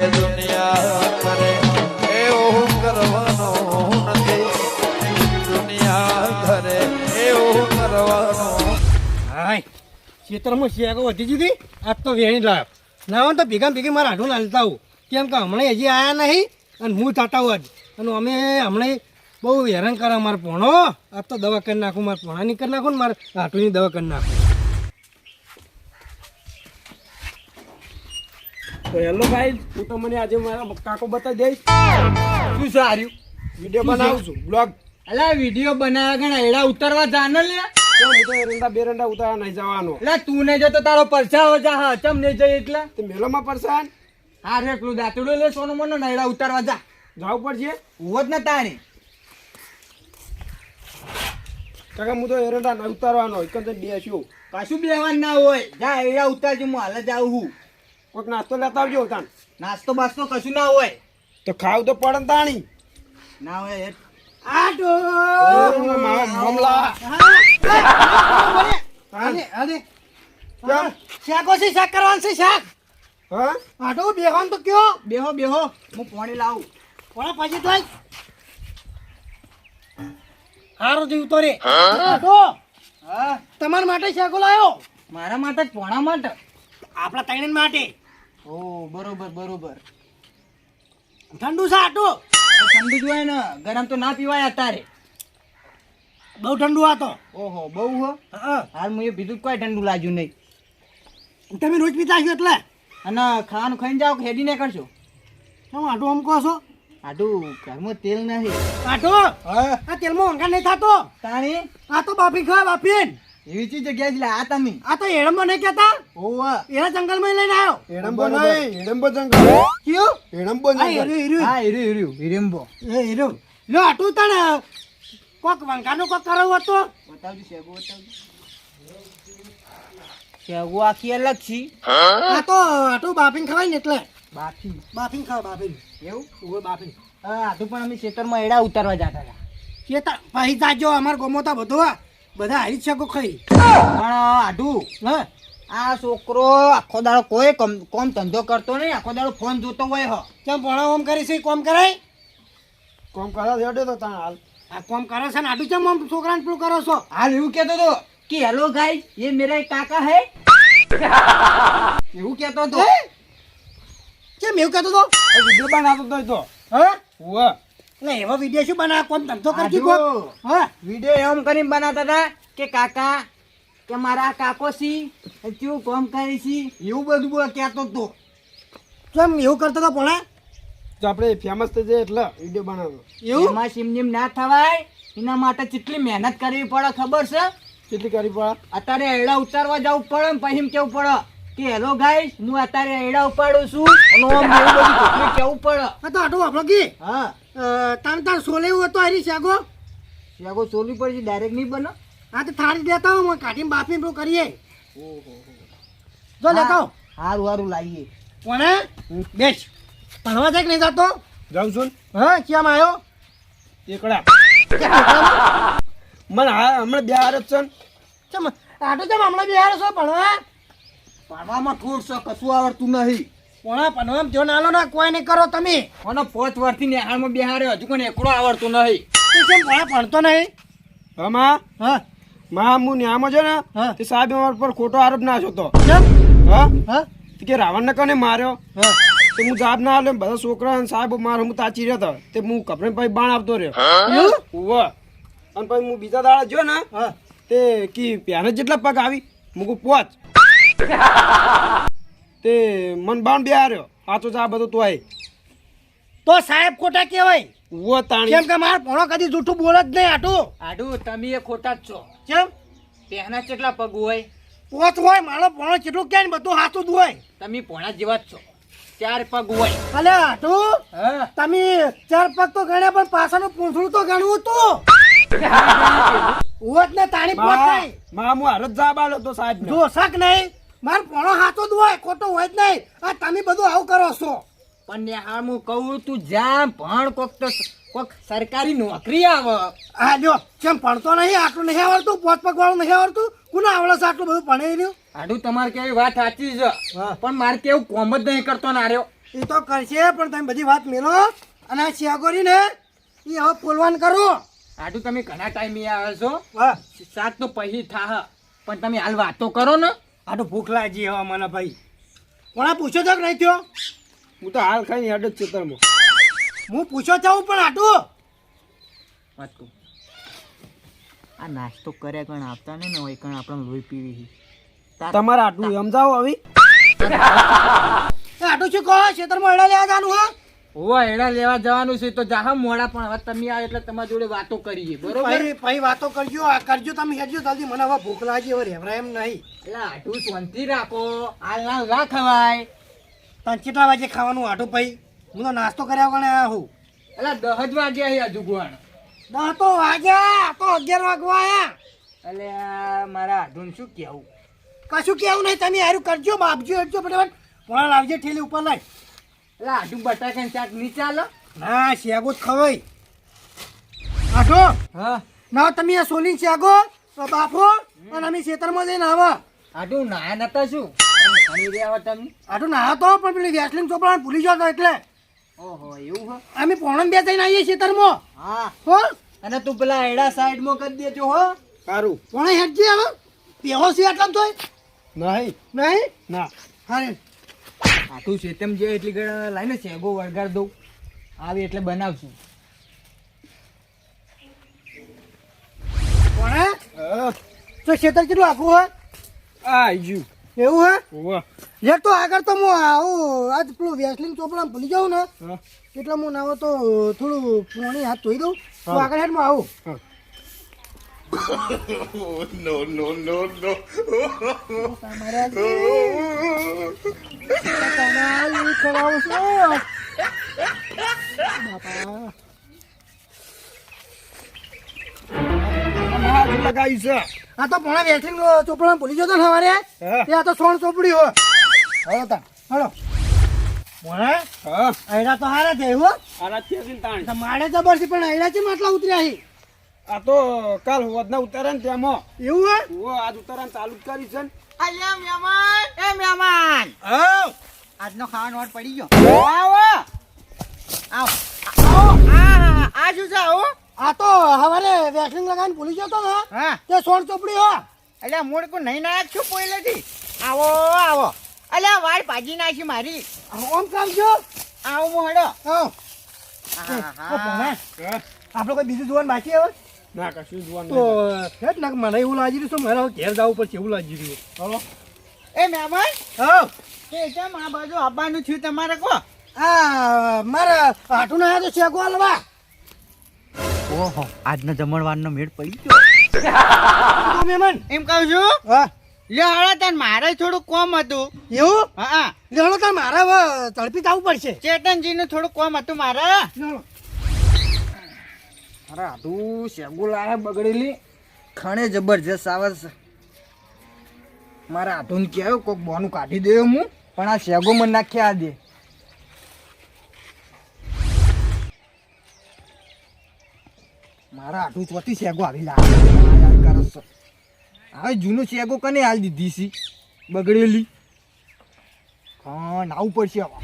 દુનિયા કરે એવું કરવાનું નથી. દુનિયા કરે એવું કરવાનું. હાય ખેતરમાં શેકો વધી દીધી આજ તો વેણી લાવ્યો ના હોય તો ભેગા ભેગી મારા હાડું લાલતા આવું કેમ કે હમણાં હજી આવ્યા નહીં અને હું તાતા હોત અને અમે હમણાં બહુ હેરાન કરે મારે ભણો આજ તો દવા કરી નાખું મારે ભણાની કરી નાખું ને મારે હાટુની દવા કરી નાખું. તો હેલો ભાઈ હું તમને આજે મારા કાકો બતાવી દઈશ શું સારું વિડીયો બનાવું છું બ્લોગ. અલા વિડીયો બનાવ્યા ઘણા એડા ઉતારવા જાને લે હું તો એરંડા બેરંડા ઉતારવા નહીં જવાનો. એટલે તું નહીં જતો તારો પરછાવો જા હા ચમ નહીં જઈ એટલે તે મેલોમાં પરસાન હા રે પેલું દાંતડું લે સોનું મને ને એડા ઉતારવા જા જવું પડશે. હોત ને તારી કાકા હું તો એરંડા નહીં ઉતારવાનો એકંદર બેસ્યું. કશું બેવાનું ના હોય જા એડા ઉતારજો હું હાલ જ આવું હું કોઈક નાસ્તો લેતા આવજો તાન. નાસ્તો બાસ્તો કશું ના હોય તો ખાવું તો પડે ને તાણી. ના હોય મમલા શાકો છે શાક કરવાનું છે શાક હા આટો બેહન તો કયો બેહો બેહો હું પાણી લાવું પાણી પછી તો હારો જીવ તો રે આટો હા તમારા માટે શાકો લાવ્યો મારા માટે પોણા માટે આપણા તૈણ માટે ઓ બરોબર બરોબર ઠંડુ છે આટો ઠંડુ જ હોય ને ગરમ તો ના પીવાય અત્યારે બહુ ઠંડુ આ તો ઓહો બહુ હો હાલ હું એ બીજું કોઈ ઠંડુ લાગ્યું નહીં તમે રોજ પીતા છો એટલે અને ખાવાનું ખાઈને જાઓ કે હેડી ને કરશો તમે આટો આમ કહો છો આટું ઘરમાં તેલ નહીં આટો આ તેલમાં વંગા નહીં થતો તાણી આ તો બાફી ખાવા બાફીન એવી ચીજ જગ્યાએ જ લે આ તમે આ તો એડમો નહીં કહેતા ઓવા એના જંગલમાં લઈને આવ્યો એડમ્બો નહીં એડમ્બો જંગલ કયો એડમ્બો હા જંગલ હિરમ્બો એ હિરો લો આટું તને કોક વંકાનો કોક કરાવ હતો બતાવજો શેગો બતાવજો શેગો આખી અલગ છે આ તો આટું બાફીને ખવાય ને એટલે બાફીને ખાવ બાફીને એવું ઓવે બાફીને હા આટું પણ અમે ખેતરમાં એડા ઉતારવા જતા હતા ખેતર ભાઈ જાજો અમાર ગોમોતા બધું બધા હારી શકો ખાઈ પણ આટું હા આ છોકરો આખો દાડો કોઈ કોમ ધંધો કરતો નહીં આખો દાડો ફોન જોતો હોય હો કેમ ભણા ઓમ કરી છે કોમ કરાય કોમ કરા દેડે તો તાણ હાલ આ કોમ કરે છે ને આટલું કેમ આમ છોકરાને પેલું કરો છો હાલ એવું કહેતો હતો કે હેલો ગાઈસ ये मेरा काका है એવું કહેતો હતો કેમ એવું કહેતો હતો વિડીયો બનાવતો તો તો હા ઓવા એટલે એવો વિડીયો શું બનાવ કોમ ધંધો કરતી કોમ હા વિડીયો એમ કરીને બનાવતા હતા કે કાકા કે મારા કાકો સી તું કોમ કરી છી એવું બધું કહેતો હતો કેમ એવું કરતો હતો પણ તો આપણે ફેમસ થઈ જાય એટલે વિડીયો બનાવતો. એવું એમાં સિમનિમ ના થવાય એના માટે કેટલી મહેનત કરવી પડે ખબર છે કેટલી કરી પડે અત્યારે એડા ઉતારવા જવું પડે ને પછી એમ કેવું પડે કે હેલો ગાઈસ હું અત્યારે એડા ઉપાડું છું અને આમ એવું બધું કેટલું કેવું પડે હા તો આટલું આપણો કી હા તાર સોલેવું હતો હરી શાગો સોલવી પડશે ડાયરેક્ટ નહીં બને હા તો થાળી દેતા હું કાઢીને બાફી પેલું કરીએ જો લેતા હારું હારું લાવીએ કોને બેસ ભણવા જાય કે નહીં જતો જાઉં છું હા કેમ આવ્યો એકડા મને હા હમણાં બે હાર જ છે ને. ચમ આટો ચમ હમણાં બિહાર છો ભણવા ભણવામાં થોડ છો કશું આવડતું નહીં કોણા ભણવામાં જો નાલો ના કોઈ નહીં કરો તમે કોનો 5 વર્ષથી નિહાળમાં બિહાર્યો હજુ કોઈ એકડો આવડતું નહીં તું કેમ ભણતો નહીં હા માં હા હું ન્યામાં છે ને હા. તે સાહેબ અમારા પર ખોટો આરોપ નાખ્યો હતો. કેમ હા હા કે રાવણને કને માર્યો હા તો હું જવાબ ના આલ્યો બધા છોકરા અને સાહેબ મારે હું તાચી રહ્યો હતો તે હું કપડે પછી બાણ આપતો રહ્યો એવું ઉવા અને પછી હું બીજા દાડા ગયો ને હા તે કી પ્યાને જેટલા પગ આવી મૂકું પોચ તે મન બાણ બે હાર્યો સાચો આ બધું તો આય તો સાહેબ ખોટા કહેવાય ઉવા તાણી કેમ કે માર ભણો કદી જૂઠું બોલ જ નહીં આટું તમે એ ખોટા જ છો કેમ તેના કેટલા પગ હોય પોચ હોય મારો ભણો કેટલું કે બધું હાથું જ હોય તમે ભણા જેવા જ છો 4 પગ હોય અલે આટું તમે 4 પગ તો ગણ્યા પણ પાછળનું પૂંછડું તો ગણવું તું ઉવત ને તાણી પોચ થાય માં હું હારત જવાબ આલ્યો તો સાહેબ જો શક નહીં માર ભણો હાથું જ હોય ખોટો હોય જ નહીં આ તમે બધું આવું કરો છો પણ હાલ હું કહું તું જા ભણ કોક સરકારી નોકરી આવે હા જો કેમ ભણતો નહીં આટલું નહીં આવડતું પોચ પગ વાળું નહીં આવડતું કોને આવડે છે આટલું બધું ભણે રહ્યું આટલું તમારે કેવી વાત સાચી છે પણ મારે કેવું કોમ જ નહીં કરતો ના રહ્યો એ તો કરશે પણ તમે બધી વાત મેલો અને આ શિયાગોરી ને એ હવે ફોલવાન કરો. આટલું તમે ઘણા ટાઈમે આવે છો હા શાક તો પછી થાહ પણ તમે હાલ વાતો કરો ને. આ તો ભૂખ લાગી હવે મને ભાઈ. કોણા પૂછ્યો તો કે નહીં થયો? હું તો હાલ ખાઈને હેડ જ ખેતરમાં. હું પૂછ્યો છું પણ આટું વાત કહું આ નાસ્તો કર્યા કણ આપતા ને હોય કણ આપણે લોહી પીવી તમારે આટલું સમજાવો હવે. આટું શું કહો ખેતરમાં એડા લેવા જવાનું હા? હોવા એડા લેવા જવાનું છે તો જાહા મોડા પણ હવે તમે આવે એટલે તમારી જોડે વાતો કરીએ બરોબર. ભાઈ વાતો કરજો આ કરજો તમે હેડજો જલ્દી મને હવે ભૂખ લાગી હવે રેવરા એમ નહીં. એટલે આટલું શાંતિ રાખો હાલ ના ખવાય. તને કેટલા વાગે ખાવાનું આટું ભાઈ? હું તો નાસ્તો કર્યા વગર આવ્યા હું. એટલે 10 જ વાગ્યા હજુ ગુવાણ. 10 તો વાગ્યા તો 11 વાગવા આયા. એટલે મારા આધુન શું કેવું કશું કેવું નહીં તમે હારું કરજો બાપજો હેડજો ફટાફટ પોણા લાવજે ઠેલી ઉપર લઈ. એટલે આટલું બટાકા શાક નહીં ચાલો. ના શેગો જ ખવાય આટો. હા ના તમે આ સોલી શેગો બાફો અને અમે ખેતરમાં જઈને આવા. આટલું ના નતા શું ઘણી રહ્યા તમે. આટું ના તો પણ પેલી વેસલિંગ ચોપડા ભૂલી ગયો તો એટલે ઓહો એવું હો. અમે પોણા બે જઈને આવીએ ખેતરમાં. હા હો અને તું પેલા એડા સાઈડમાં કરી દેજો હો. સારું. પોણા હેડજે હવે પેહો છે એટલા તોય નહીં નહીં ના. હારે આટલું છે તેમ જે એટલી ઘડ લાઈને શેગો વળગાડ દઉં આવી એટલે બનાવશું. પોણા હા તો ખેતર કેટલું આખું હોય આ ગયું. એવું હે? વાહ. યાર તો આગળ તો હું આવું આજ પેલું વેસલિંગ ચોપડા ભૂલી જાઉં ને હા એટલે હું નાવો તો થોડું પાણી હાથ ધોઈ દઉં તો હા. આગળ હેડમાં આવું. હા. તમારે ખરાવું છે બાપા. આમાં હાથ લગાવ્યું છે. આ તો પોણા વેસલિંગ ચોપડા ભૂલી જતો ને સવારે હા. તે આ તો સોણ ચોપડી હોય. હવે તા હલો પોણા હા આયડા તો હારા છે હો. આના ત્યાંથી તાણ. તો મારે જબર છે પણ આયડા છે માટલા ઉતર્યા છે આ તો કાલ વધના ઉતારે ને તેમાં. એવું હે? આજ ઉતારવાનું ચાલુ જ કરી છે ને. અલ્યા મહેમાન એ મહેમાન આવ આજનો ખાવાનો ઓર્ડર પડી ગયો. આવો આવો આ શું છે આવો. આ તો હવારે વેસલિંગ લગાવીને ભૂલી જતો ને હા તે સોણ ચોપડી હો. અલ્યા મોડ કો નહીં નાયક છું પહેલેથી. આવો આવો અલ્યા વાળ ભાજી નાખી મારી. ઓમ કામજો આવો મોહડો. આવ આહા. પોણા હા. આપણે કોઈ બીજું જોવાનું બાકી હવે ના કશું જોવાનું તો નહીં. હેટ ના મને એવું લાગી રહ્યું છે મારે હવે ઘેર જવું પડશે એવું લાગી રહ્યું. હલો એ મહેમાન હા એ કેમ આ બાજુ આવવાનું થયું તમારે કો. આ મારા હાટું ના તો શેકો હલવા ઓહો આજનો જમણવારનો મેળ પડી ગયો. મહેમાન એમ કહું છું હા લે હળા તને મારે થોડું કોમ હતું. એવું હા લેવડો તાર મારે હવે તડપી જવું પડશે. ચેતનજી નું થોડું કોમ હતું મારે. લેવડો. અરે આટલું શેગુલ આવે બગડેલી ખાણે જબરજસ્ત આવે છે. મારા હાથું કહેવાય કોક બોનું કાઢી દે હું પણ આ શેગો મને નાખી આ દે. મારા હાથું ચોથી શેગો આવી લાગે હવે જૂનું શેગો કને હાલ દીધી છે બગડેલી. હા નાવું પડશે હવે.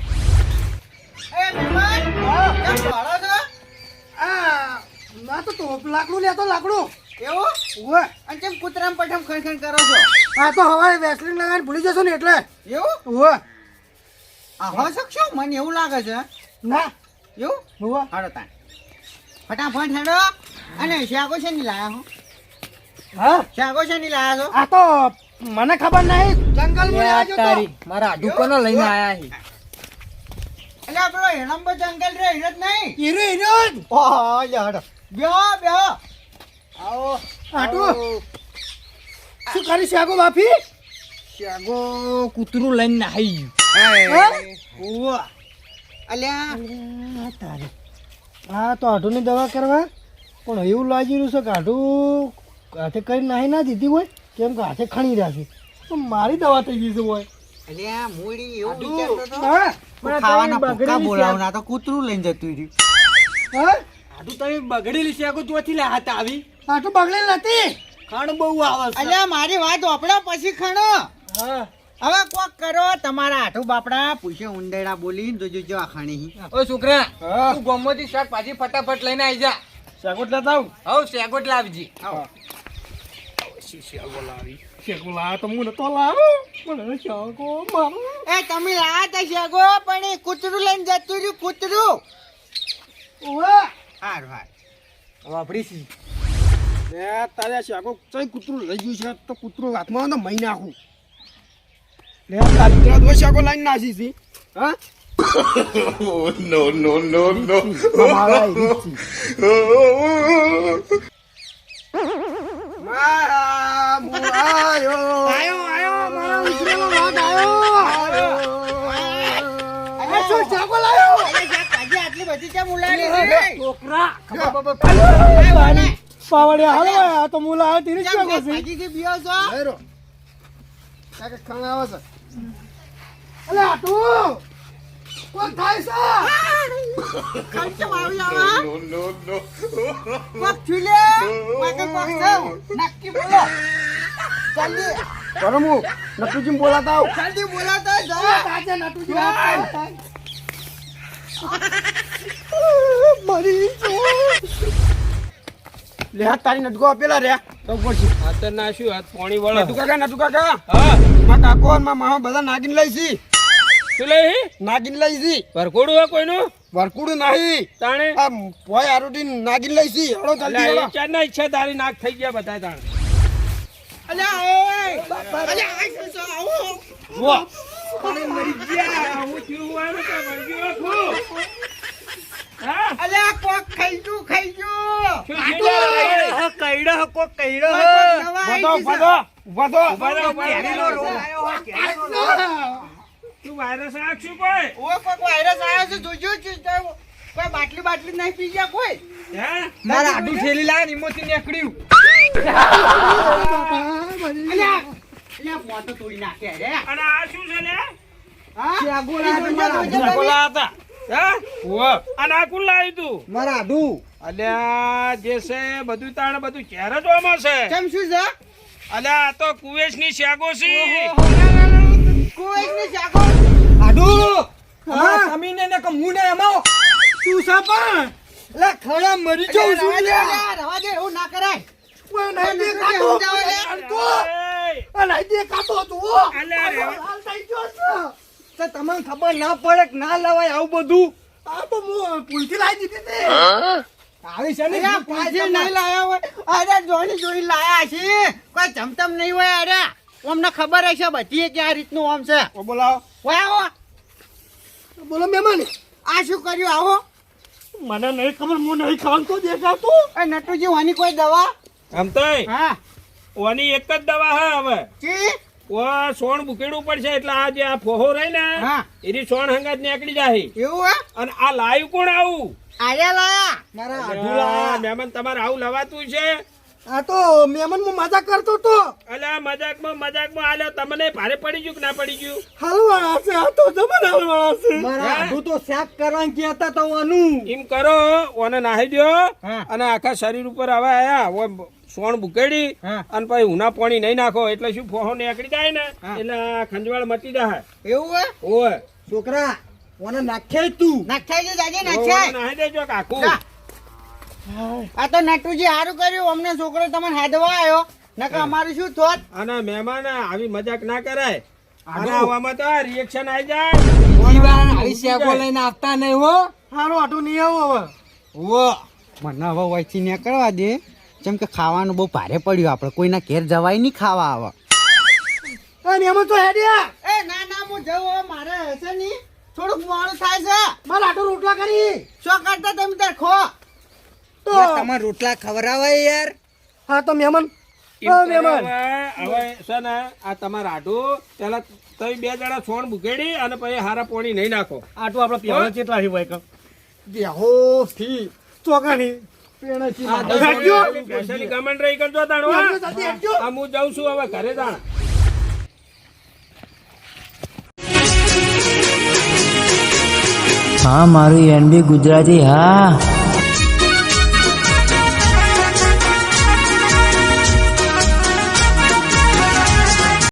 આ તો લાકડું લેતો લાકડું એવું ઓવે અને કેમ કૂતરામ પઠામ ખણ કરો છો. આ તો હવારે વેસલિંગ લગાવીને ભૂલી જશો ને એટલે એવું ઓવે આ હો શકશો મને એવું લાગે છે. ના એવું ઓવે હાડો તાણ ફટાફટ હેડો. અને શાકો છે ની લાયા હો. હા શાકો છે ની લાયા છો. આ તો મને ખબર નહીં જંગલમાં આવ્યો તો મારા આડુકોનો લઈને આયા છે. એટલે આપણો હેણંબો જંગલ રે હિરત નહીં. હીરો હીરો જ. ઓહો લે હડો બેહો બેહો. આવો આટલું શું કરી શાકો બાફી શાકો કૂતરું લઈને નાહી હા? ગયું. અલ્યા તારે હા તો આટુની દવા કરવા પણ એવું લાગી રહ્યું છે કે આટું હાથે કરી નાહી ના દીધી હોય કેમ કે હાથે ખણી રાખી તો મારી દવા થઈ ગઈ છે હોય. અલ્યા મૂડી એવું આટું. વિચારતો તો હા? ખાવાના બગડેલી ભૂકા છે. બોલાવના તો કૂતરું લઈને જતું રહ્યું. હા? આટલું તમે બગડેલી શેકો ચોથી લે હાથ આવી. આટું બગડેલ નથી ખાણ બહુ આવે છે. અલ્યા મારી વાત ઓપડા પછી ખણો. હા હવે કોક કરો તમારા આઠું બાપડા પૂછે ઉંદેડા બોલી જોજો જો આખાણી ઓ છોકરા હા. તું ગોમમાંથી શાકભાજી ફટાફટ લઈને આવી જા. શાકોટ લેતા આવું હવ શેગોટ લાવજી. શેકો લાવ્યો તો હું નતો લાવ્યો મને શાકો મારો એ તમે લાયા તા શેગો પણ એ કૂતરું લઈને જતું રહ્યું કૂતરું હાર હાર વાપરી છી. લે તારે શાકો ચઈ કૂતરું લઈ ગયું છે તો કૂતરું હાથમાં તો મહી નાખું લે તારી તરત હોય શાકો લાઈન નાસી છી હા મારા એ રીત છે. મારા મુઆયો આયો મારા ઉછરેલો વાઘ આયો અરે શું શાકો લાયો અરે શાકભાજી આટલી બધી કેમ ઉલાડી છે છોકરા પાવડે પાવડિયા હાલો આ તો મુલા આ તીર શાકો છે શાકભાજી થી બીઓ છો લેરો કાકે ખાણા આવે છે અલે આટુ કોણ થાય છે ખર્ચ આવી આવા કોક છુલે કોકે કોક જાવ નક્કી બોલો જલ્દી પરમુ નટુજી બોલાતા આવ જલ્દી બોલાતા જાઓ આજે નટુજી મરી લે હાથ તારી નટકો આપેલા રે તો પછી હાથર નાખ્યું હાથ પાણી વળો. નટુ કાકા હા માં કાકો અને માં મામા બધા નાગીન લઈ છી શું લઈ નાગીન લઈ છી વરઘોડું હોય કોઈનું વરકુડું નહીં તાણે આ પોય આરોટી નાગીન લઈ છી હળો જલ્દી અલ્યા, હળો એ ચારના ઈચ્છા તારી નાક થઈ ગયા બધા તાણે. અલ્યા એ અલ્યા આ શું છો આવો વાહ. અરે મરી ગયા હું થયું હોય ને તો મરી ગયો છું. હા અલ્યા કોક ખાઈ ગયું શું થયું? કઈડો કોક કઈડો ઉભા થો ઉભા થો ઉભા રહો, ઉભા રહો. કેરીનો રોગ તું વાયરસ રાખશું કોઈ ઓ કોક વાયરસ આવ્યો છે જોજો કોઈ બાટલી નહીં પી ગયા કોઈ હે મારા આડું થેલી લાય નિમોથી નીકળ્યું અલ્યા અલ્યા ફોટો તોડી નાખે રે અને આ શું છે લે હા શેગોલા બોલા હતા હે અને આ કોણ લાવ્યું તું મારા આડું અલ્યા જે છે બધું તાણે બધું ચહેર જ ઓમાં છે કેમ શું છે અલ્યા આ તો કુવેશની શાકો છે કોઈ ને શાકો આડું હા અમીને ને કમુને એમાં તું સાપા લે ખડા મરી જાઉં છું લે રવા દે એવું ના કરાય કોઈ નહીં દે કાતો અડકો આ નહીં દે કાતો તું અલ્યા રે હાલ થઈ ગયો છે તો તમને ખબર ના પડે કે ના લવાય આવું બધું આ તો હું પુલથી લાવી દીધી તે આવી છે ને અલ્યા પાછી નહીં લાયા હોય અરે જોઈ લાયા છે કોઈ ચમચમ નહીં હોય અરે અમને ખબર હશે બધી કે આ રીતનું આમ છે ઓ બોલાવો ઓય આવો બોલો મહેમાન આ શું કર્યું આવો મને નહીં ખબર હું નહીં ખાવાનું તો દેખાતું એ નટુજી વાની કોઈ દવા આમ તો હા ઓની એક જ દવા હે હવે જી ઓ સોણ બુકેડવું પડશે એટલે આ જે આ ફોહો રહી ને હા. એની સોણ હંગાત નીકળી જાય એવું હે અને આ લાયું કોણ આવું આર્યા લાયા મારા અલ્યા, મહેમાન તમારે આવું લવાતું છે આ તો મહેમાન હું મજાક કરતો તો અલ્યા મજાકમાં આલ્યો તમને ભારે પડી ગયું કે ના પડી ગયું હલવાળા છે આ તો જમન હલવાળા છે મારા આડું તો શાક કરવાનું કહેતા તો વાનું એમ કરો ઓને નાહી દો હા. અને આખા શરીર ઉપર હવે આયા ઓય સોણ બુકેડી હા. અને પછી ઉના પાણી નહીં નાખો એટલે શું ફોહો નીકળી જાય ને હા. એટલે આ ખંજવાળ મટી જાય એવું હે ઓય છોકરા ઓને નાખ્યા તું નાખ્યા છે જાજે નાખ્યા નાહી દેજો કાકુ જા. આ તો નટુજી સારું કર્યું અમને છોકરો તમને હાદવા આવ્યો નકર અમારું શું થોત અને મહેમાન આવી મજાક ના કરાય અને આવામાં તો રિએક્શન આવી જાય આવી શેકો લઈને આપતા નહીં હો હારું આટું નહીં આવું હવે ઓ મને હવે વહીથી નીકળવા દે જેમ કે ખાવાનું બહુ ભારે પડ્યું આપણે કોઈના ઘેર જવાય નહીં ખાવા આવે એ મહેમાન તો હેડ્યા એ ના ના હું જવું મારે હશે નહીં થોડુંક મોડું થાય છે મારા આટો રોટલા કરી શું કરતા તમે તાર ખો તો તમારે રોટલા ખવડાવાય યાર હા તો મહેમાન એમ મહેમાન કરો હવે છે ને આ તમારા આઢું પેલા તમે બે જણા સોણ બુકેડી અને પછી હારા પોણી નહીં નાખો આટું આપણે પીવાનું કેટલા હી ભાઈ દેહો થી ચોકાની પેણાથી હેડ્યો સ્પેશિયલી કમેન્ટ રહી કરજો તાણવા જલ્દી હેડ્યો આ હું જાઉં છું હવે ઘરે જાણ હા મારું એનબી ગુજરાતી હા